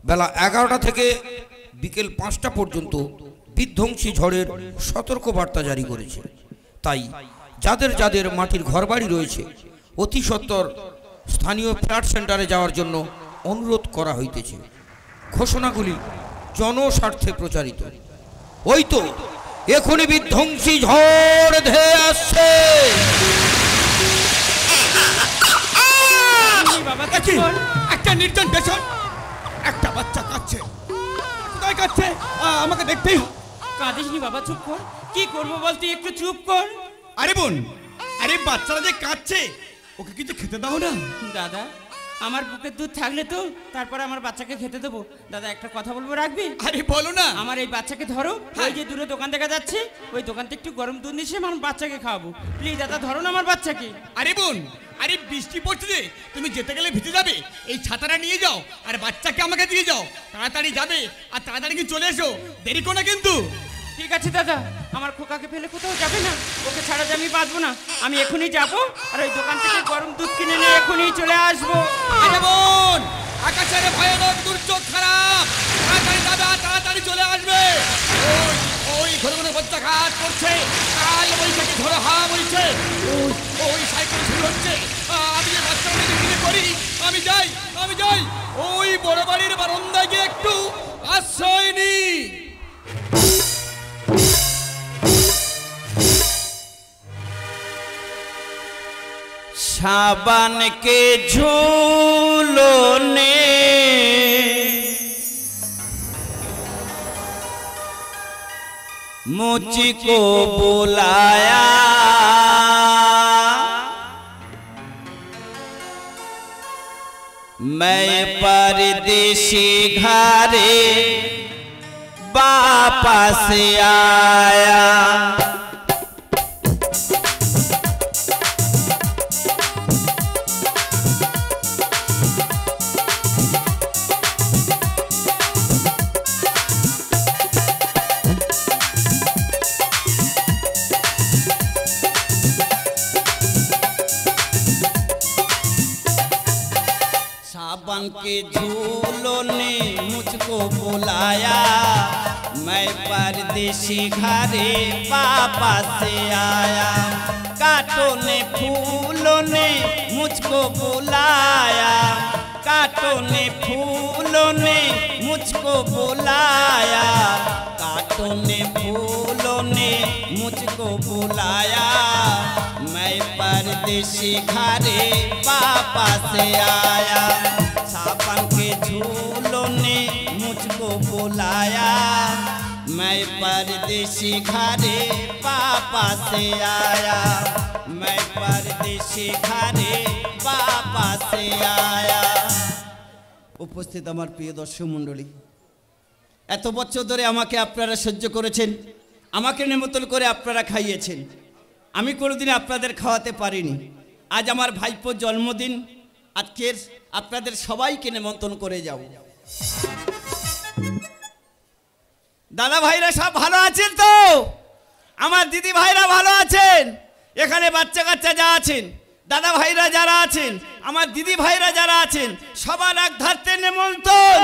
বেলা 11টা থেকে বিকেল 5টা পর্যন্ত বিধ্বংসী ঝড়ের সতর্কবার্তা জারি করেছে। তাই যাদের যাদের মাটির ঘরবাড়ি রয়েছে অতি সত্বর স্থানীয় ফ্ল্যাট সেন্টারে যাওয়ার জন্য অনুরোধ করা হইতেছে। ঘোষণাগুলি জনস্বার্থে প্রচারিত। ওই তো এখনই বিধ্বংসী ঝড় ধেয়ে আসছে। একটা নির্জন দেশন, একটা বাচ্চা কাঁদছে। কোথায় কাঁদছে? আমাকে দেখতেই। কাঁদিস নি বাবা, চুপ কর। কি করবো বল, তুই একটু চুপ কর। আরে বোন, আরে বাচ্চারা যে কাঁদছে, ওকে কিছু খেতে দাও না। দাদা, আমার বুকের দুধ থাকলে তো তারপরে আমার বাচ্চাকে খেতে দেবো। দাদা একটা কথা বলবো, রাখবি? আরে বলো না। আমার এই বাচ্চাকে ধরো, ওই যে দূরে দোকান দেখা যাচ্ছে, ওই দোকান থেকে একটু গরম দুধ নিয়ে আমার বাচ্চাকে খাওয়াবো। প্লিজ দাদা, ধরো না আমার বাচ্চাকে। আরে বোন, আরে বৃষ্টি পড়ছে যে, তুমি যেতে গেলে ভিজে যাবে। এই ছাতাটা নিয়ে যাও আর বাচ্চাকে আমাকে দিয়ে যাও। তাড়াতাড়ি যাবে আর তাড়াতাড়ি কি চলে এসো, দেরি করো না কিন্তু। ঠিক আছে দাদা, আমার খোকাকে ফেলে কোথাও যাবে না। ওকে ছাড়া যে আমি বাঁচবো না। আমি এখনই যাবো আর ওই দোকান থেকে গরম দুধ কিনে নিয়ে এখনই চলে আসবো। আরে বোন, আকাশের ভয়ানক দুর্যোগ খারাপ, তাড়াতাড়ি যাবে আর তাড়াতাড়ি চলে আসবে। ওই ঘরে ঘরে বজ্রাঘাত করছে, কাল বৈশাখী ঝড়ো হাওয়া বইছে, ওই সাইকেল শুরু হচ্ছে। আমি যে বাচ্চাকে বিক্রি করি, আমি যাই। ওই বড় বাড়ির বারান্দায় গিয়ে একটু আশ্রয় নি। सावन के झूलों ने मुझको बुलाया, मैं परदेसी घरे वापस आया। सावन के झूलों ने मुझको बुलाया, मैं परदेसी घरे वापस आया। कांटों ने फूलों ने मुझको बुलाया, कांटों ने फूलों ने मुझको बुलाया, कांटों ने फूलों ने मुझको बुलाया, मैं परदेसी घरे वापस आया। सावन के झूलों ने मुझको बुलाया, मैं परदेसी घरे वापस आया, मैं परदेसी घरे वापस आया। উপস্থিত আমার প্রিয় দর্শক মণ্ডলী, এত বছর ধরে আমাকে আপনারা সহ্য করেছেন, আমাকে নিমন্ত্রণ করে আপনারা খাইয়েছেন। আমি কোনোদিন আপনাদের খাওয়াতে পারিনি। আজ আমার ভাইপোর জন্মদিন, আজকের আপনাদের সবাইকে নিমন্ত্রণ করে যাও। দাদা ভাইরা সব ভালো আছেন তো? আমার দিদি ভাইরা ভালো আছেন? এখানে বাচ্চা কাচ্চা যা আছেন, দাদা ভাইরা যারা আছেন, আমার দিদি ভাইরা যারা আছেন, সবার এক ধারতে নিমন্ত্রণ।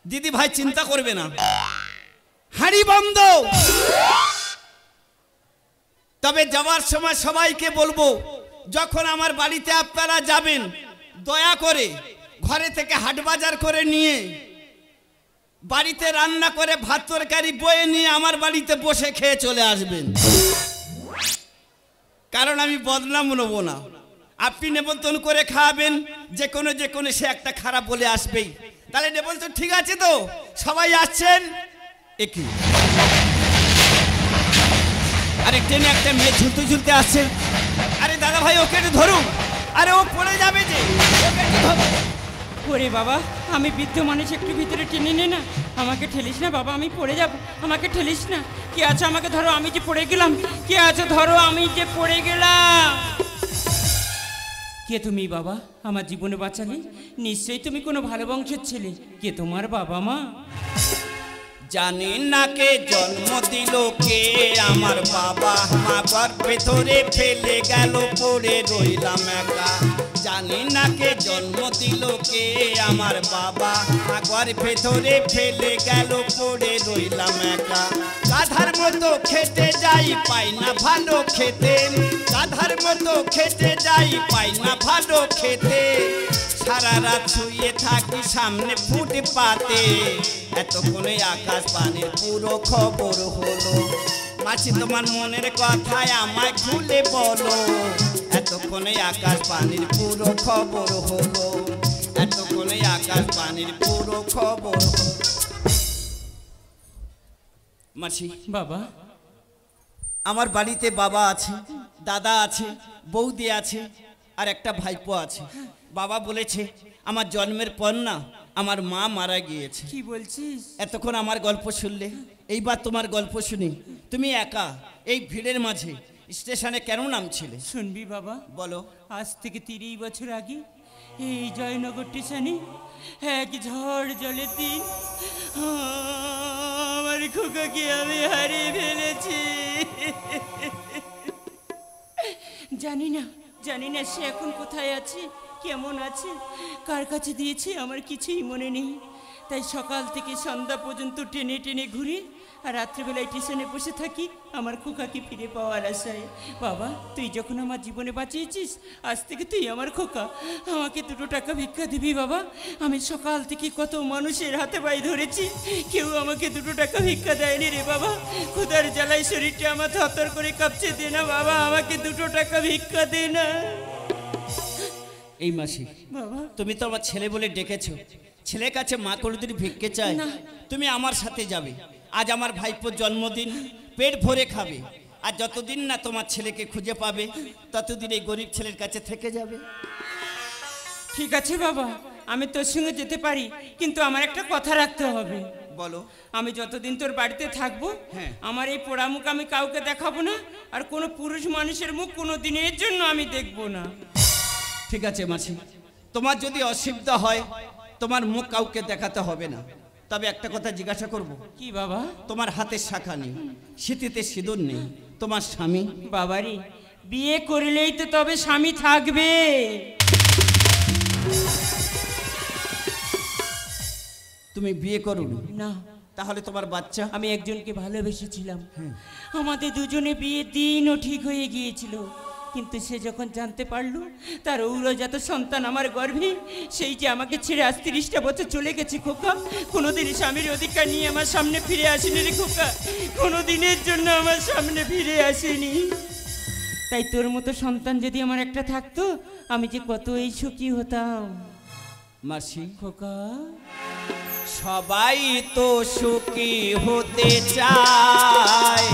দিদি ভাই চিন্তা করবে না, হাঁড়ি বন্ধ। তবে যাওয়ার সময় সবাইকে বলবো, যখন আমার বাড়িতে আপনারা যাবেন, দয়া করে ঘরে থেকে হাট বাজার করে নিয়ে বাড়িতে রান্না করে ভাত তরকারি বয়ে নিয়ে আমার বাড়িতে বসে খেয়ে চলে আসবেন। কারণ আমি বদনাম নেব না। আপনি নিমন্ত্রণ করে খাওয়াবেন, যে কোনো সে একটা খারাপ বলে আসবেই। তাহলে নিমন্ত্রণ ঠিক আছে তো? সবাই আসছেন? একই আরে ট্রেনে একটা মেয়ে ঝুলতে ঝুলতে আসছে। আরে দাদা ভাই, ওকে একটু ধরুন। আরে ও পড়ে যাবে যে, ওকে একটু ধরুন। ওরে বাবা, আমি বৃদ্ধ মানুষ, একটু ভিতরে টেনে নে না। আমাকে ঠেলিস না বাবা, আমি পড়ে যাব। আমাকে ঠেলিস না। কে আছো? আমাকে ধরো, আমি যে পড়ে গেলাম। কে আছো? ধরো, আমি যে পড়ে গেলাম। কে তুমি বাবা? আমার জীবনে বাঁচালে? নিশ্চয়ই তুমি কোনো ভালো বংশের ছেলে। কে তোমার বাবা মা? জানি না কে জন্ম দিল, কে আমার বাবা মা, গর্ভে ধরে ফেলে গেল, পড়ে রইলাম একা। জানি না কে জন্ম দিল, কে আমার বাবা আগর ভেতরে ফেলে গেল পড়ে রইলাম একা গাধার মতো খেতে যাই পাই না ভালো খেতে গাধার মতো খেতে যাই পাই না ভালো খেতে সারা রাত শুয়ে থাকি সামনে ফুটপাতে এতক্ষণে আকাশ পানির পুরো খবর হলো মাছি তোমার মনের কথায় আমায় খুলে বলো এতক্ষণে আকাশ পানির পুরো খবর হলো এতক্ষণে আকাশ পানির পুরো খবর হলো মাসি বাবা আমার বাড়িতে বাবা আছে দাদা আছে বৌদি আছে আর একটা ভাইপো আছে বাবা বলেছে আমার জন্মের পর না আমার মা মারা গিয়েছে কি বলছিস এতক্ষণ আমার গল্প শুনলে এইবার তোমার গল্প শুনি তুমি একা এই ভিড়ের মাঝে স্টেশনে কেন নামছিলে শুনবি বাবা বলো আজ থেকে 30 বছর আগে এই জয়নগর স্টেশনে এক ঝড় জলের দিন আমার খোকাকে আমি হারিয়ে ফেলেছি জানি না সে এখন কোথায় আছে কেমন আছে কার কাছে দিয়েছে আমার কিছুই মনে নেই তাই সকাল থেকে সন্ধ্যা পর্যন্ত টেনে টেনে ঘুরি আর রাত্রিবেলায় স্টেশনে বসে থাকি আমার খোকাকে ফিরে পাওয়ার আশায় বাবা তুই যখন আমার জীবনে বাঁচিয়েছিস আজ থেকে তুই আমার খোকা আমাকে 2 টাকা ভিক্ষা দিবি বাবা আমি সকাল থেকে কত মানুষের হাতে পায়ে ধরেছি কেউ আমাকে 2 টাকা ভিক্ষা দেয়নি রে বাবা ক্ষুধার জ্বালায় শরীরটা আমার থরথর করে কাঁপছে দে না বাবা আমাকে 2 টাকা ভিক্ষা দে না এই মাসি বাবা তুমি তো আমার ছেলে বলে ডেকেছো ছেলের কাছে মা কোনোদিন ভিক্ষে চায় না। তুমি আমার সাথে যাবে আজ আমার ভাইপোর জন্মদিন পেট ভরে খাবে আর যতদিন না তোমার ছেলেকে খুঁজে পাবে ততদিন এই গরিব ছেলের কাছে থেকে যাবে ঠিক আছে বাবা আমি তোর সঙ্গে যেতে পারি কিন্তু আমার একটা কথা রাখতে হবে বলো আমি যতদিন তোর বাড়িতে থাকবো হ্যাঁ। আমার এই পোড়া মুখ আমি কাউকে দেখাবো না আর কোনো পুরুষ মানুষের মুখ কোনো দিনের জন্য আমি দেখবো না ঠিক আছে মাসি তোমার যদি অসুবিধা হয় তোমার মুখ কাউকে দেখাতে হবে না তবে একটা কথা জিজ্ঞাসা করব কি বাবা তোমার হাতে শাখা নেই সিঁথিতে সিঁদুর নেই তোমার স্বামী বাবারে বিয়ে করলেই তো তবে স্বামী থাকবে তুমি বিয়ে করো না তাহলে তোমার বাচ্চা আমি একজনকে ভালোবেসেছিলাম আমাদের দুজনে বিয়ের দিনও ঠিক হয়ে গিয়েছিল কিন্তু সে যখন জানতে পারলো তার ঔরজাত সন্তান আমার গর্ভে সেই যে আমাকে ছেড়ে আজ 30টা বছর চলে গেছে খোকা কোনোদিন স্বামীর অধিকার নিয়ে আমার সামনে ফিরে আসেনি রে খোকা কোনো দিনের জন্য আমার সামনে ফিরে আসেনি তাই তোর মতো সন্তান যদি আমার একটা থাকতো আমি যে কতই সুখী হতাম মাসি খোকা সবাই তো সুখী হতে চায়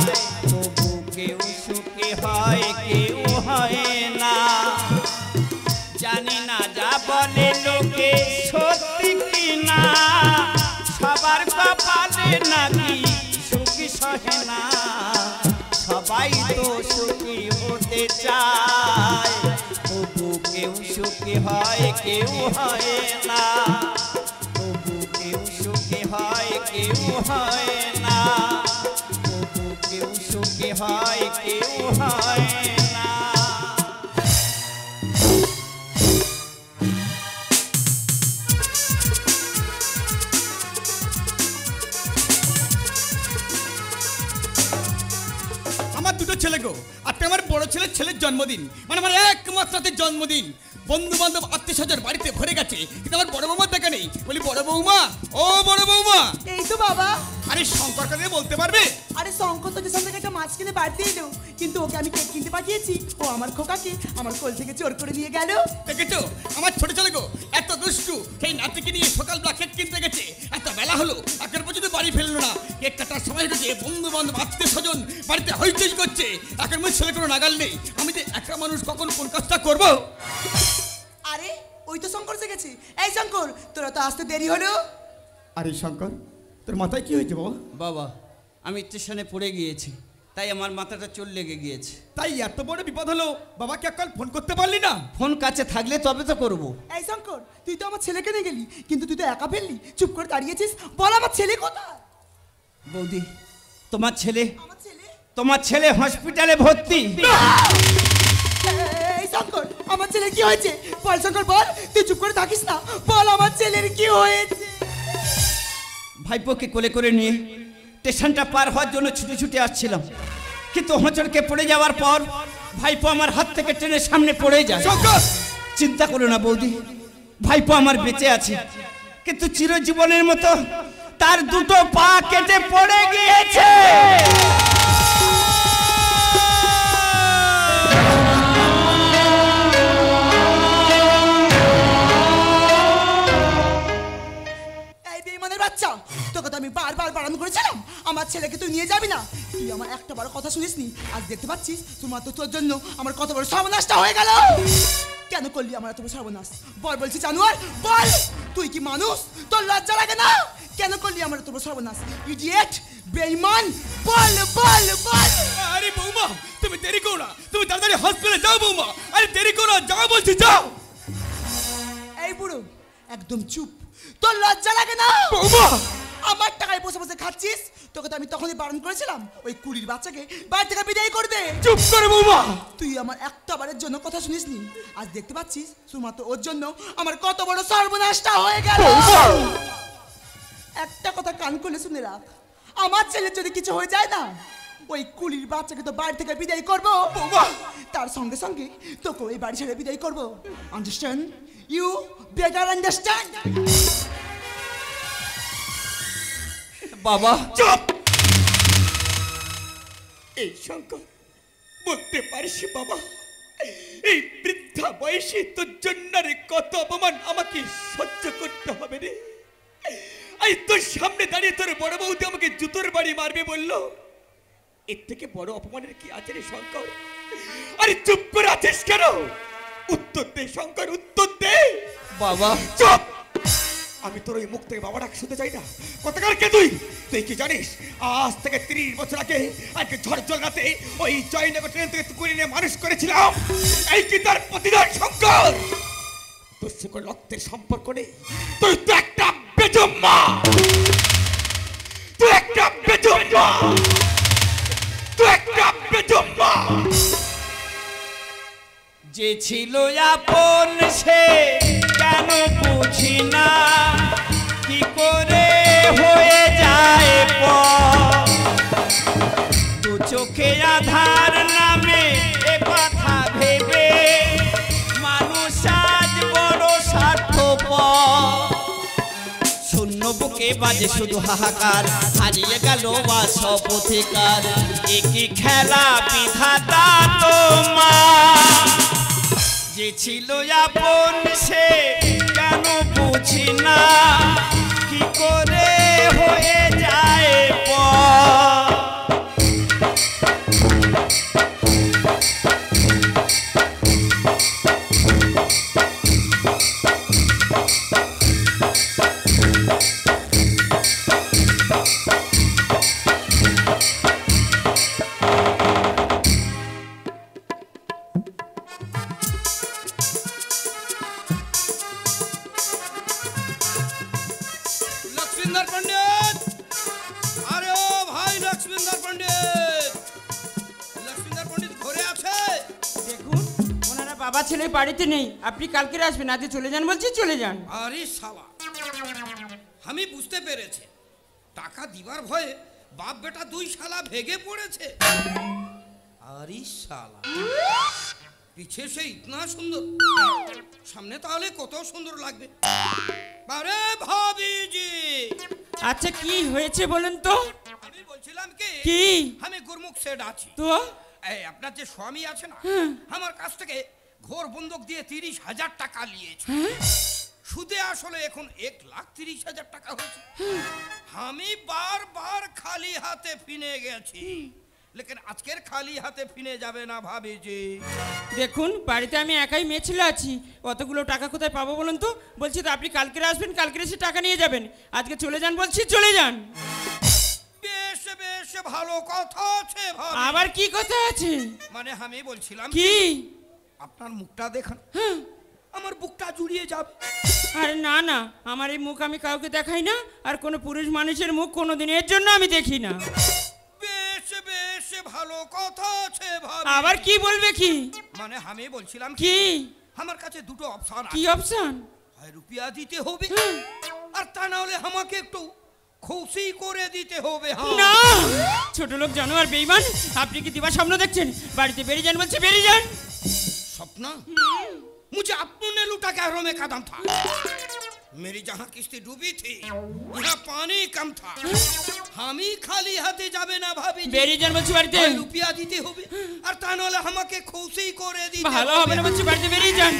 তবু কেউ সুখী হয় কেউ হয় না জানি না যা বলে লোকে সত্যি কি না সবার কপালে নাকি সুখী সহে না সবাই তো সুখী হতে চায় তবু কেউ সুখী হয় কেউ হয় না তবু কেউ সুখী হয় কেউ হয় না তবু কেউ সুখী হয় কেউ হয় না আমার 2টো ছেলে গো আজকে আমার বড় ছেলের জন্মদিন মানে আমার একমাত্র জন্মদিন বন্ধু বান্ধব আত্মীয় স্বজন বাড়িতে ভরে গেছে কিন্তু আমার বড় বৌমার দেখা নেই বলি বড় বৌমা ও বড় বৌমা এই তো বাবা আরে শঙ্কর কাকে বলতে পারবে আরে শঙ্কর তো যেসব থেকে একটা মাছ কিনে বাড়িতে এলো কিন্তু ওকে আমি কেক কিনতে পাঠিয়েছি ও আমার খোকাকে আমার কোল থেকে চোর করে নিয়ে গেল দেখেছো আমার ছোট ছেলে গো এত দুষ্টু সেই নাতিকে নিয়ে সকালবেলা কেক কিনতে গেছে এত বেলা হলো এখন পর্যন্ত বাড়ি ফেললো না কেক কাটার সময় হয়েছে বন্ধু বান্ধব আত্মীয় স্বজন বাড়িতে হইচই করছে এখন আমার ছেলে কোনো নাগাল নেই আমি যে একা মানুষ কখন কোন কাজটা করবো আরে ওই তো শঙ্কর এসে গেছে এই শঙ্কর তোরা তো আসতে দেরি হলো আরে শঙ্কর তোর মাথায় কি হয়েছে বাবা বাবা আমি স্টেশনে পড়ে গিয়েছি তাই আমার মাথাটা চোট লেগে গিয়েছে তাই এত বড় বিপদ হলো বাবাকে একবার ফোন করতে পারলি না ফোন কাছে থাকলে তবে তো করবো এই শঙ্কর তুই তো আমার ছেলেকে নিয়ে গেলি কিন্তু তুই তো একা ফেললি চুপ করে দাঁড়িয়েছিস বল আমার ছেলে কোথায় বৌদি তোমার ছেলে আমার ছেলে তোমার ছেলে হসপিটালে ভর্তি এই শঙ্কর আমার ছেলের কি হয়েছে? বল শঙ্কর বল, তুই চুপ করে থাকিস না, বল আমার ছেলের কি হয়েছে? ভাইপোকে কোলে করে নিয়ে স্টেশনটা পার হওয়ার জন্য ছুটে ছুটে আসছিলাম, কিন্তু হোঁচটকে পড়ে যাওয়ার পর ভাইপো আমার হাত থেকে ট্রেনের সামনে পড়ে যায়। চিন্তা করো না বৌদি, ভাইপো আমার বেঁচে আছে, কিন্তু চিরজীবনের মতো তার দুটো পা কেটে পড়ে গিয়েছে। এই বেঈমানের বাচ্চা, তোকে তো আমি বারবার বারণ করেছিলাম আমার ছেলেকে তুই নিয়ে যাবি না, তুই আমার একটা বড় কথা শুনিসনি। আজ দেখতে পাচ্ছিস তোমার তো তোর জন্য আমার কত বড় সর্বনাশটা হয়ে গেল। কেন করলি আমার এত বড় সর্বনাশ? বল বলছি জানোয়ার, বল তুই কি মানুষ? তোর লজ্জা লাগে না? কেন করলি আমার এত বড় সর্বনাশ? ইডিয়েট, বেঈমান, বল বল বল। আরে বৌমা, তুমি দেরি করো না, তুমি তাড়াতাড়ি হসপিটালে যাও বৌমা। আরে দেরি করো না, যাও বলছি, যাও। এই বুড়ো একদম চুপ, তোর লজ্জা লাগে না? বৌমা, আমার টাকায় বসে বসে খাচ্ছিস, তোকে তো আমি তখনই বারণ করেছিলাম ওই কুড়ির বাচ্চাকে বাড়ি থেকে বিদায় করতে। চুপ করে বৌমা। তুই আমার একটা বারের জন্য কথা শুনিসনি, আজ দেখতে পাচ্ছিস শুধুমাত্র ওর জন্য আমার কত বড় সর্বনাশটা হয়ে গেল। একটা কথা কান খুলে শুনে রাখ, আমার ছেলের যদি কিছু হয়ে যায় না, ওই কুলির বাচ্চাকে তো বাড়ি থেকে বিদায় করবো, তার সঙ্গে সঙ্গে তোকে ওই বাড়ি ছেড়ে বিদায় করবো। আন্ডারস্ট্যান্ড? You better understand? বাবা চুপ। এই শঙ্কর, বলতে পারিস বাবা, এই বৃদ্ধা বয়সে তোর জন্য রে কত অপমান আমাকে সহ্য করতে হবে রে। এই তোর সামনে দাঁড়িয়ে তোর বড় বৌদি আমাকে জুতোর বাড়ি মারবে বললো, এর থেকে বড় অপমানের কি আছে রে শঙ্কর? আরে চুপ করে আছিস কেন? উত্তর দে শঙ্কর, উত্তর দে। বাবা চুপ। আমি তোর ওই মুখ থেকে বাবা ডাক শুনতে চাই না। কতকার কে তুই? তুই কি জানিস আজ থেকে 30 বছর আগে আজকে ঝড় জলগাতে ওই জয়নগর ট্রেন থেকে তুই নিয়ে মানুষ করেছিলাম। এই কি তার প্রতিদান শঙ্কর? তোর সঙ্গে রক্তের সম্পর্ক নেই, তুই তো একটা বেজম্মা, তুই একটা বেজম্মা, তুই একটা বেজম্মা। যে ছিল আপন সে কেন বুঝি না, কি করে হয়ে যায় পর। দু চোখে আধার নামে এ কথা ভেবে মানুষ আজ বড় স্বার্থপর। শূন্য বুকে বাজে শুধু হাহাকার, হারিয়ে গেল সব অধিকার, একই খেলা বিধাতা তোমার। যে ছিল আপন সে কেন বুঝি না, কি করে হয়ে যায় পর। লক্ষ্মীন্দর পণ্ডিত, আরে ও ভাই লক্ষ্মীন্দর পণ্ডিত, লক্ষ্মীন্দর পণ্ডিত ঘরে আছে? দেখুন ওনারা বাবা ছেলে বাড়িতে নেই, আপনি কালকে আসবেন, আজকে চলে যান বলছি, চলে যান। আরে শালা, আমি বুঝতে পেরেছি টাকা দিবার ভয়ে বাপ বেটা দুই শালা ভেগে পড়েছে। আরে শালা, পিছে সে ইতনা সুন্দর, সামনে তাহলে কত সুন্দর লাগবে। আরে ভাবিজি, আচ্ছা কি হয়েছে বলেন তো? আমি বলছিলাম কি, আমি গুরমুখ সেট আছি তো এই আপনার যে স্বামী আছে না, আমার কাছ থেকে ঘোর বন্দুক দিয়ে 30,000 টাকা নিয়েছে। সুদে আসলে এখন 1,30,000 টাকা হয়েছে। আমি বারবার খালি হাতে ফিরে গেছি, লেকিন আজকের খালি হাতে ফিরে যাবে না ভাবিজি। দেখুন বাড়িতে আমি একাই মেয়ে ছেলে আছি, অতগুলো টাকা কোথায় পাবো বলুন তো? বলছি তো আপনি কালকে আসবেন, কালকে এসে টাকা নিয়ে যাবেন, আজকে চলে যান বলছি, চলে যান। বেশ বেশ ভালো কথা আছে ভাবি। আবার কি কথা আছে? মানে আমি বলছিলাম কি? আপনার মুখটা দেখুন, আমার বুকটা জুড়িয়ে যাবে। আরে না না, আমার এই মুখ আমি কাউকে দেখাই না, আর কোনো পুরুষ মানুষের মুখ কোনোদিন এর জন্য আমি দেখি না। বেশ বেশ ভালো কথা আছে ভাবি। আবার কি বলবে কি? মানে আমি বলছিলাম কি? আমার কাছে দুটো অপশন কি আছে। অপশন? হয় রুপিয়া দিতে হবে, আর তা না হলে আমাকে একটু খুশি করে দিতে হবে। হ্যাঁ। না, ছোট লোক জানোয়ার বেঈমান, আপনি কি দিবা স্বপ্ন দেখছেন? বাড়িতে বেরিয়ে যান বলছে, বেরিয়ে যান। सपना मुझे अपनों ने लूटा क्या में कदम था। मेरी जहाँ किस्ती डूबी थी यहाँ पानी कम था। हम ही खाली हाथे जाबे ना भाभी जी। বেরিয়ে যান বলছে বাড়িতে। रुपया दीते होबे और तानोले हमके खुशी करे दीते ভালো হবে না বলছে বাড়িতে, বেরিয়ে যান।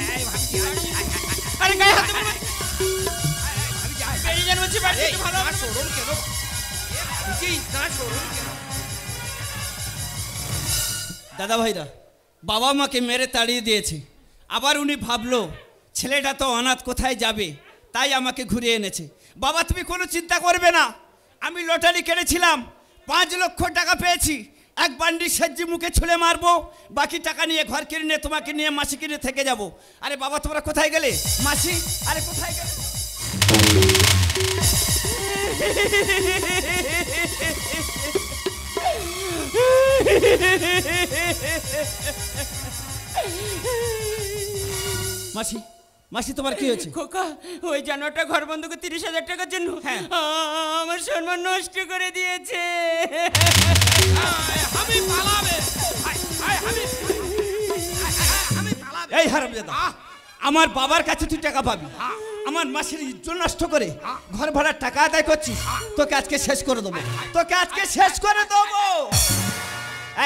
আরে গায়ে হাত দেবেন না। বেরিয়ে যান বলছে বাড়িতে, ए, ভালো হবে ना না। छोड़ो के लो जी, ना छोड़ो के लो। দাদা ভাইরা, বাবা মাকে মেরে তাড়িয়ে দিয়েছে, আবার উনি ভাবলো ছেলেটা তো অনাথ, কোথায় যাবে, তাই আমাকে ঘুরিয়ে এনেছে। বাবা তুমি কোনো চিন্তা করবে না, আমি লটারি কেটেছিলাম, 5 লক্ষ টাকা পেয়েছি। এক বান্ডি সেজ্জি মুখে ছুঁড়ে মারবো, বাকি টাকা নিয়ে ঘর কিনে নিয়ে তোমাকে নিয়ে মাসি কিনে থেকে যাব। আরে বাবা তোমরা কোথায় গেলে? মাসি, আরে কোথায় গেলে? মাসি, মাসি তোমার কি হয়েছে? খোকা, ওই জানোয়ারটা ঘর বন্ধকে 30,000 টাকার জন্য হ্যাঁ। আমার সম্মান নষ্ট করে দিয়েছে। हमें पालावे हमें पालावे। এই হারামজাদা, আমার বাবার কাছে তুই টাকা পাবি, আমার মাসির ইজ্জত নষ্ট করে ঘর ভাড়ার টাকা আদায় করছিস, তোকে আজকে শেষ করে দেবো, তোকে আজকে শেষ করে দেবো।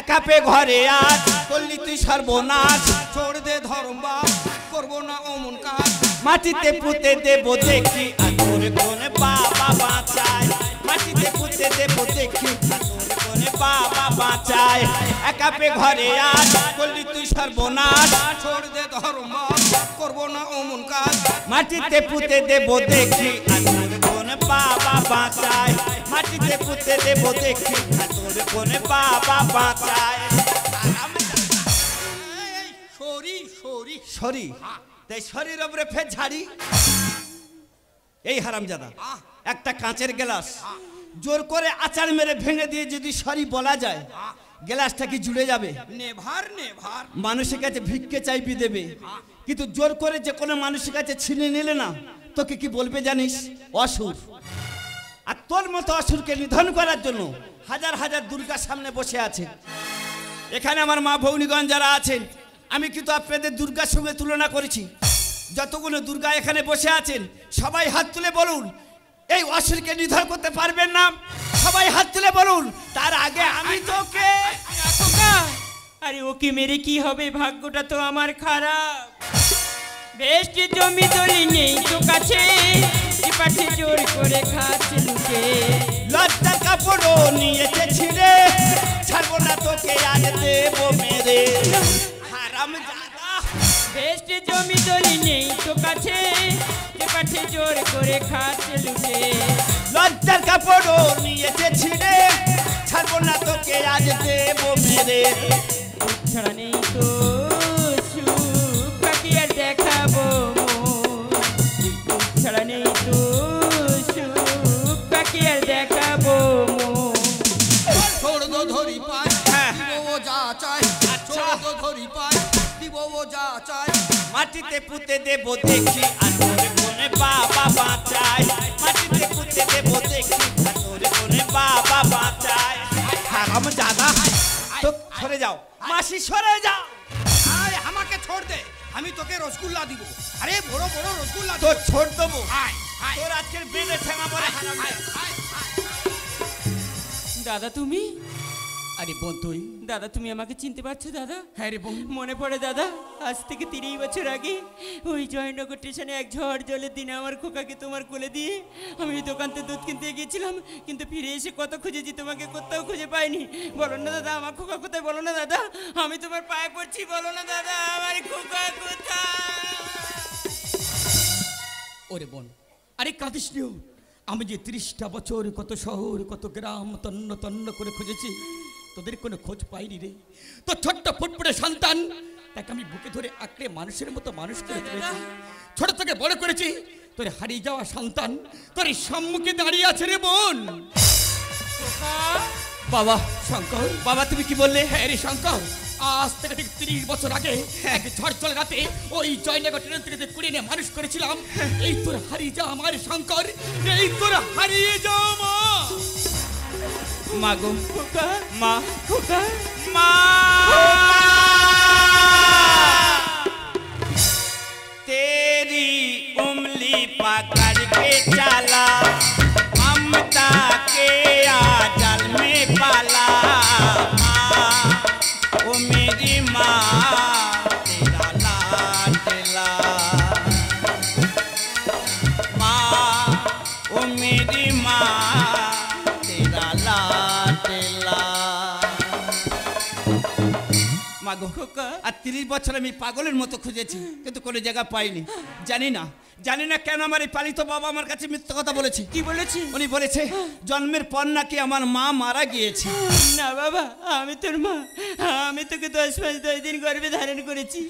একা পে ঘরে আজ করলি তুই সর্বনাশ, छोड़ दे धर्म बाप करबो ना ओमन काज। মাটিতে পুঁতে দেবো দেখি আর তোর কোনে বাবা বাঁচায়, মাটিতে পুঁতে দেবো দেখি আর তোর কোনে বাবা বাঁচায়। একা পে ঘরে আজ করলি তুই সর্বনাশ, छोड़ दे धर्म बाप करबो ना ओमन काज। মাটিতে পুঁতে দেবো দেখি আর তোর কোনে বাবা বাঁচায়, মাটিতে পুঁতে দেবো দেখি আর তোর কোনে বাবা বাঁচায়। সরি সরি সরি, তাই শরীর ওপরে ফের ঝাড়ি। এই হারামজাদা, একটা কাঁচের গ্লাস জোর করে আচার মেরে ভেঙে দিয়ে যদি সরি বলা যায়, গ্লাসটা কি জুড়ে যাবে? Never never. মানুষের কাছে ভিক্ষে চাইবি দেবে, কিন্তু জোর করে যে কোনো মানুষের কাছে ছিনে নিলে না, তোকে কি বলবে জানিস? অসুর। আর তোর মতো অসুরকে নিধন করার জন্য হাজার হাজার দুর্গা সামনে বসে আছে। এখানে আমার মা ভৌনিগণ যারা আছেন, আমি কিন্তু আপনাদের দুর্গার সঙ্গে তুলনা করেছি। যতগুলো দুর্গা এখানে বসে আছেন, সবাই হাত তুলে বলুন এই অসুরকে নিধন করতে পারবেন না? সবাই হাত তুলে বলুন। তার আগে আমি তোকে খোকা, আরে ওকে মেরে কি হবে, ভাগ্যটা তো আমার খারাপ। বেশটি জমি দলি নেই তো কাছে, পাঠে জোর করে খাচ্ছে লুকে। লজ্জার কাপড়ও নিয়েছে ছিঁড়ে, ছাড়বো না তোকে আজ দেবো মেরে। হারামজাদা, বেশটি জমি দলি নেই তো কাছে, পাঠে জোর করে খাচ্ছে লুকে। লজ্জার কাপড়ও নিয়েছে ছিঁড়ে, ছাড়বো না তোকে আজ দেবো মেরে। ছাড়া নেই তো সুখ, কাকে আর দেখাবো মন। ছাড়া নেই তো সুখ, কাকে আর দেখাবো মন। छोड़ दो धोरी पाए হ্যাঁ, দিব ও যা চায়। छोड़ दो धोरी पाए দিব ও যা চায়। মাটিতে পুঁতে দেবো দেখি আর তোর কোনে বাবা বাঁচায়, মাটিতে পুঁতে দেবো দেখি আর তোর কোনে বাবা বাঁচায়। হারামজাদা, তো সরে যাও মাসি, সরে যাও। আয় আমাকে छोड़ दे, আমি তোকে রসগোল্লা দিব। আরে বড় বড় রসগোল্লা তো দিব। ছোট দেবো, আয় আয় তোর আজকের বেড়ে ঠেঙা পরে আয় আয় আয়। দাদা তুমি? আরে বোন তুই? দাদা তুমি আমাকে চিনতে পারছো দাদা? হ্যাঁ রে বোন। মনে পড়ে দাদা, আজ থেকে 30 বছর আগে ওই জয়নগর স্টেশনে এক ঝড় জলের দিনে আমার খোকাকে তোমার কোলে দিয়ে আমি ওই দোকান থেকে দুধ কিনতে গিয়েছিলাম, কিন্তু ফিরে এসে কত খুঁজেছি, তোমাকে কোথাও খুঁজে পাইনি। বলো না দাদা আমার খোকা কোথায়, বলো না দাদা, আমি তোমার পায়ে পড়ছি, বলো না দাদা আমার খোকা কোথায়। ওরে বোন, আরে কাঁদিস নিও। আমি যে 30টা বছর কত শহর কত গ্রাম তন্ন তন্ন করে খুঁজেছি, তোদের কোনো খোঁজ পাইনি রে। তো ছোট্ট ফুটফুটে সন্তান, তাকে আমি বুকে ধরে আঁকড়ে মানুষের মতো মানুষ করে তুলেছি, ছোট থেকে বড় করেছি। তোর হারিয়ে যাওয়া সন্তান তোর সম্মুখে দাঁড়িয়ে আছে রে বোন। বাবা, শঙ্কর, বাবা তুমি কি বললে? হ্যাঁ রে শঙ্কর, আজ থেকে ঠিক 30 বছর আগে এক ঝড় চলে রাতে ওই জয়নগর ট্রেন থেকে কুড়িয়ে নিয়ে মানুষ করেছিলাম। এই তোর হারিয়ে যা আমার শঙ্কর, এই তোর হারিয়ে যাও মা। মা গো, খোকা, মা, খোকা, মা। तेरी उंगली पकड़ के चला, ममता के आंचल में पाला। माँ, ओ मेरी माँ, तेरा लाडला। माँ, ओ मेरी माँ, तेरा लाडला। মাগো, আর 30 বছর আমি পাগলের মতো খুঁজেছি, কিন্তু কোনো জায়গা পাইনি। জানি না কেন আমার এই পালিত বাবা আমার কাছে মিথ্যা কথা বলেছে। কি বলেছি? উনি বলেছে জন্মের পর নাকি আমার মা মারা গিয়েছে। না বাবা, আমি তোর মা। আমি তোকে 10 মাস 10 দিন গর্ভে ধারণ করেছি।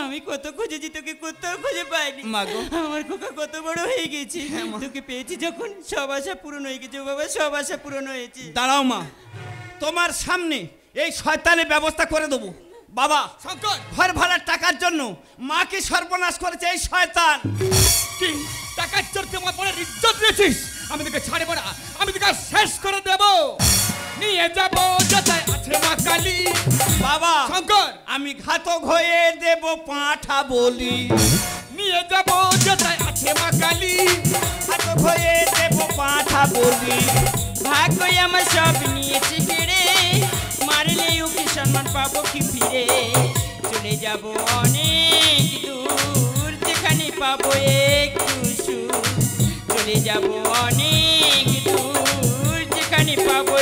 আমি কত খুঁজেছি, তোকে কোথাও খুঁজে পাইনি। মাগো, আমার খোকা কত বড় হয়ে গেছে। তোকে পেয়েছি যখন সব আশা পূরণ হয়ে গেছে বাবা, সব আশা পূরণ হয়েছে। দাঁড়াও মা, তোমার সামনে এই শয়তানের ব্যবস্থা করে দেবো। বাবা, শঙ্কর, ঘর ভাড়ার টাকার জন্য মাকে সর্বনাশ করেছে এই শয়তান। কি টাকার চোরকে আমার পরে ইজ্জত দিয়েছিস? আমি তোকে ছাড়ব না, আমি তোকে শেষ করে দেব। নিয়ে যাবো যেথায় আছে মা কালী। বাবা, শঙ্কর, আমি ঘাতক হয়ে দেব পাঁঠা বলি। নিয়ে যাবো যেথায় আছে মা কালী। ঘাতক হয়ে দেব পাঁঠা বলি। ভাগ্যই আমার সব নিয়েছে কেড়ে, মারলেও কি সম্মান পাবো কি ফিরে? চলে যাব অনেক দূর, যেখানে পাবো একটু সুখ। চলে যাব অনেক দূর, যেখানে পাবো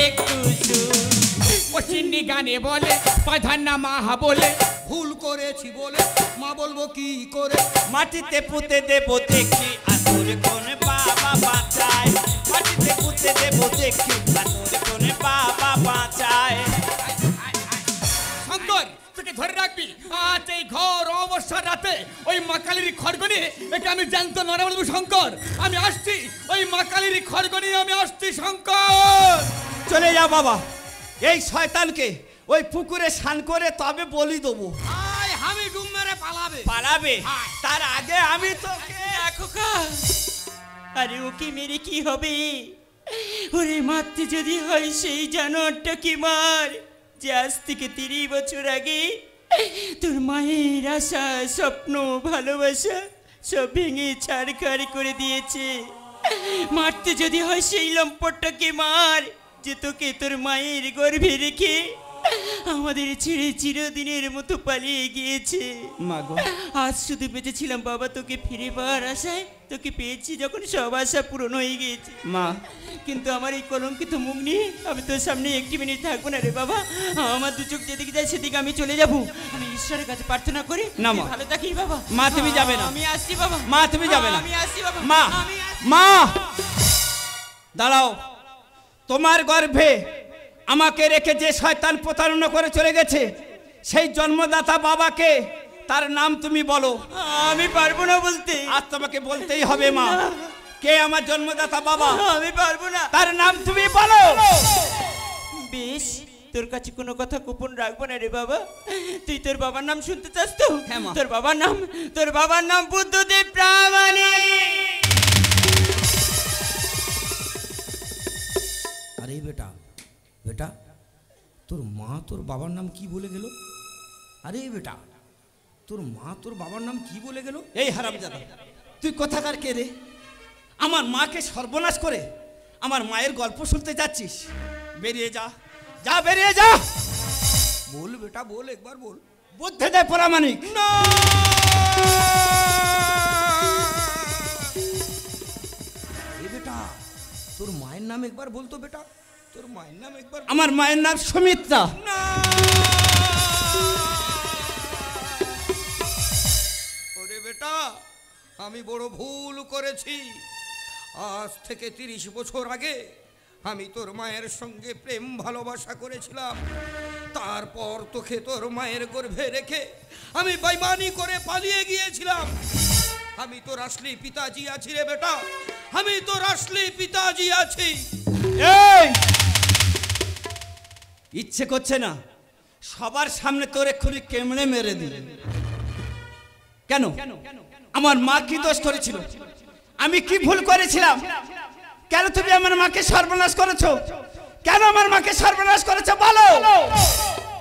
একটু সুখ। ও চিন্নি গানে বলে প্রধান না মা বলে, ভুল করেছি বলে মা বলবো কি করে? মাটিতে পুঁতে দেব দেখি আতর কোন বাবা বাঁচায়। মাটিতে পুঁতে দেব দেখি আতর কোন বাবা বাঁচায়। শঙ্কর, তোকে ধরে রাখবি। আজ এই ঘর অবসর রাতে ওই মা কালীর খড়গ নিয়ে একে আমি জ্যান্ত নড়ে বলবো। শঙ্কর, আমি আসছি, ওই মা কালীর খড়গ নিয়ে আমি আসছি। শঙ্কর, চলে যা বাবা, এই শয়তানকে ওই পুকুরে স্নান করে তবে বলি দেবো। আয় আমি ডুব মেরে পালাবে। পালাবে, তার আগে আমি তোকে। খোকা, আরে ওকে মেরে কি হবে? ওরে মারতে যদি হয় সেই জানোয়ারটা কি মার, যে আজ থেকে 30 বছর আগে তোর মায়ের আশা, স্বপ্ন, ভালোবাসা সব ভেঙে ছাড়খাড় করে দিয়েছে। মারতে যদি হয় সেই লম্পটটাকে মার, যে তোকে তোর মায়ের গর্ভে রেখে আমাদের ছেড়ে চিরদিনের মতো পালিয়ে গিয়েছে। মাগো, আজ শুধু বেঁচেছিলাম বাবা তোকে ফিরে পাওয়ার আশায়। তোকে পেয়েছি যখন সব আশা পূরণ হয়ে গিয়েছে। মা, কিন্তু আমার এই কলঙ্কিত মুখ নিয়ে আমি তোর সামনে একটি মিনিট থাকবো না রে বাবা। আমার দু চোখ যেদিকে যায় সেদিকে আমি চলে যাব। আমি ঈশ্বরের কাছে প্রার্থনা করি না তুই মা, ভালো থাকিস বাবা। মা, তুমি যাবে না। আমি আসছি বাবা। মা, তুমি যাবে না। আমি আসছি বাবা। মা, আমি আসছি। মা, দাঁড়াও। তোমার গর্ভে আমাকে রেখে যে শয়তান প্রতারণা করে চলে গেছে, সেই জন্মদাতা বাবাকে, তার নাম তুমি বলো। আমি পারবো না বলতে। আজ তোমাকে বলতেই হবে মা, কে আমার জন্মদাতা বাবা। আমি পারবো না। তার নাম তুমি বলো। বেশ, তোর কাছে কোনো কথা গোপন রাখবো না রে বাবা। তুই তোর বাবার নাম শুনতে চাস তো? হ্যাঁ মা। তোর বাবার নাম বুদ্ধদেব প্রামাণিক। আরে বেটা, বেটা, তোর মা তোর বাবার নাম কি বলে গেল? আরে বেটা, তোর মা তোর বাবার নাম কি বলে গেল? এই হারামজাদা, তুই কোথাকার কে রে? আমার মাকে সর্বনাশ করে আমার মায়ের গল্প শুনতে যাচ্ছিস? বেরিয়ে যা, যা বেরিয়ে যা। বল বেটা, বল, একবার বল। বুদ্ধদেব প্রামাণিক। না, এ বেটা, তোর মায়ের নাম একবার বলতো বেটা, তোর মায়ের নাম একবার। আমার মায়ের নাম সুমিত্রা। না, ওরে বেটা, আমি বড় ভুল করেছি। আজ থেকে 30 বছর আগে আমি তোর মায়ের সঙ্গে প্রেম ভালোবাসা করেছিলাম। তারপর তোকে তোর মায়ের গর্ভে রেখে আমি বেঈমানি করে পালিয়ে গিয়েছিলাম। আমি তোর আসলি পিতাজি আছি রে বেটা, আমি তোর আসলি পিতাজি আছি। এই ইচ্ছে করছে না সবার সামনে তোর এক্ষুনি কেমনে মেরে দিলে কেন? আমার মা কি দোষ করেছিল? আমি কি ভুল করেছিলাম? কেন তুমি আমার মাকে সর্বনাশ করেছো? কেন আমার মাকে সর্বনাশ করেছো বলো?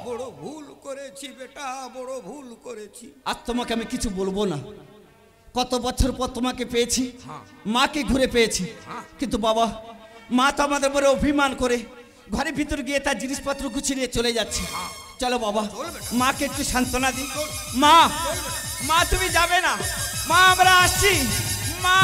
বড় ভুল করেছি বেটা, বড় ভুল করেছি। আর তোমাকে আমি কিছু বলবো না। কত বছর পর তোমাকে পেয়েছি, মাকে ঘুরে পেয়েছি, কিন্তু বাবা মা তো আমাদের উপরে অভিমান করে ঘরের ভিতর গিয়ে তার জিনিসপত্র গুছিয়ে নিয়ে চলে যাচ্ছে। চলো বাবা মাকে একটু সান্ত্বনা দিই। মা, মা তুমি যাবে না, মা আমরা আসছি। মা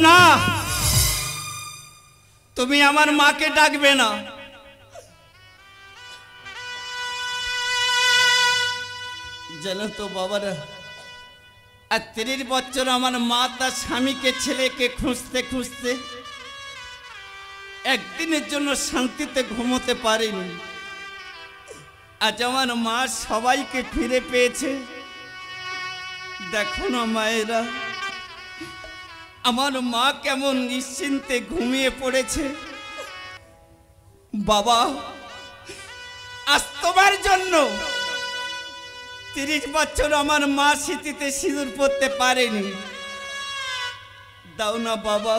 না, তুমি আমার মাকে ডাকবে না। জানো তো বাবারা, আর 30 বছর আমার মা তার স্বামীকে ছেলেকে খুঁজতে খুঁজতে একদিনের জন্য শান্তিতে ঘুমোতে পারেনি। আজ আমার মা সবাইকে ফিরে পেয়েছে। দেখো না মায়েরা, আমার মা কেমন নিশ্চিন্তে ঘুমিয়ে পড়েছে। বাবা আজ তোমার জন্য 30 বছর আমার মা স্মৃতিতে সিঁদুর পড়তে পারেনি। দাও না বাবা,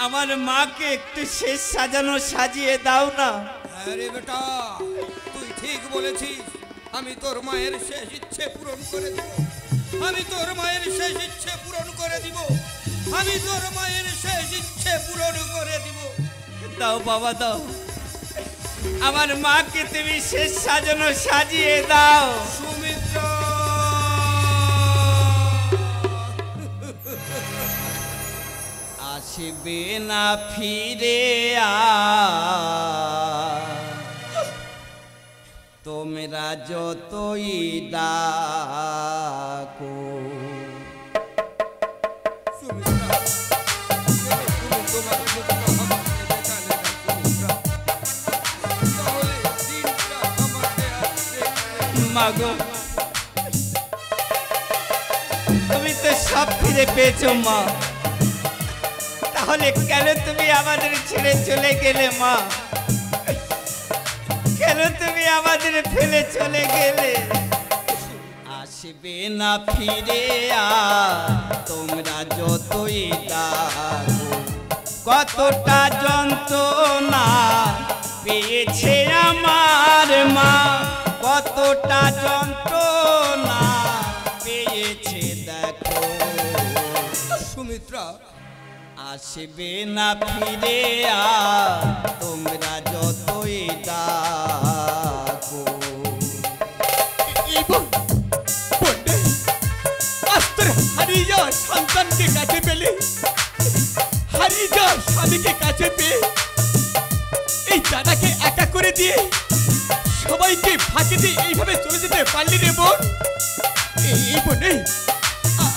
আমার মাকে একটু শেষ সাজানো সাজিয়ে দাও না। আরে বেটা তুই ঠিক বলেছিস, আমি তোর মায়ের শেষ ইচ্ছে পূরণ করে দেব। আমি তোর মায়ের শেষ ইচ্ছে পূরণ করে দিব। আমি তোর মায়ের শেষ ইচ্ছে পূরণ করে দিব। দাও বাবা দাও, আমার মাকে তুমি শেষ সাজানো সাজিয়ে দাও। সুমিত্রা আসবে না ফিরে তোমরা যতই ডাকো। মাগো তুমি তো সব ফিরে পেয়েছো মা, তাহলে কেন তুমি আমাদের ছেড়ে চলে গেলে মা? কেন তুমি আমাদের ফেলে চলে গেলে? আসবে না ফিরে তোমরা যতই ডাকো। কতটা যন্ত্রণা পেয়েছে আমার মা, কতটা যন্ত্রণা পেয়েছে দেখো। সুমিত্রা আসবে না ফিরে তোমরা যতই ডাকো। হারিয়ে যাওয়া সন্তানকে কাছে পেলে, হারিয়ে যাওয়া স্বামীকে কাছে পেয়ে এই দাদাকে একা করে দিয়ে সবাইকে ফাঁকি দিয়ে এইভাবে চলে যেতে পারলি রে বোন? এই বোনে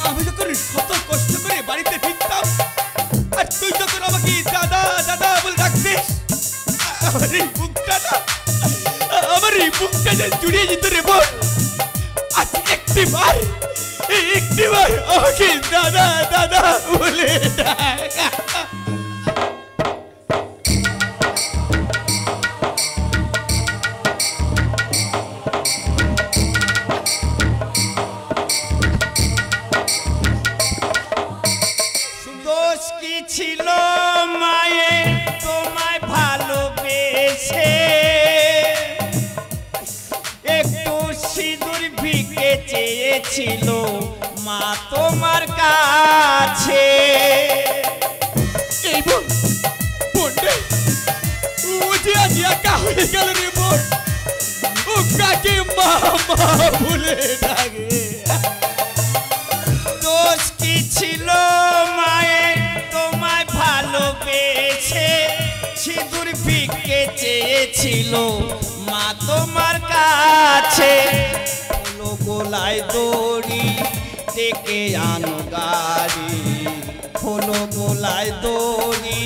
আমি যখন শত কষ্ট করে বাড়িতে ফিরতাম আর তুই যখন আমাকে দাদা দাদা বলে ডাকতিস, আমার এই বুকটা না, আমার এই বুকটা যে জুড়িয়ে যেত রে বোন। আজ একটিবার আমাকে দাদা দাদা বলে ডাক। দোষ কি ছিল মায়ের তোমায় ভালোবেসে? একটু সিঁদুর ভিকে চেয়েছিল মা তোমার কাছে। এই বোন, বোনটা ও যে আজ একা হয়ে গেল রে বোন। ও কাকে মা মা বলে ডাকে? দোষ কি ছিল মায়ের তোমায় ভালোবেসে? সিঁদুর ভিকে চেয়েছিল মা তোমার কাছে। গোলায় দড়ি ডেকে আনো গাড়ি, হলো গোলায় দড়ি,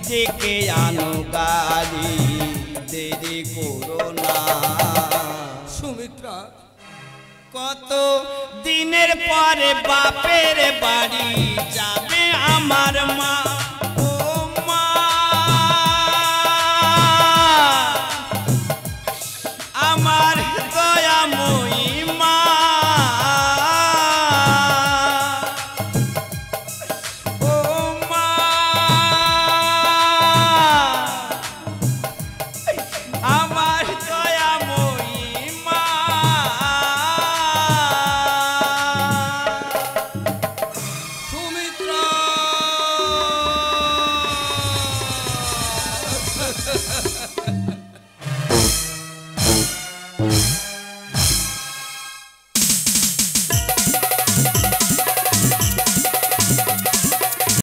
ডেকে আনো গাড়ি, দেরি করো না। সুমিত্রা, কত দিনের পরে বাপের বাড়ি যাবে আমার মা,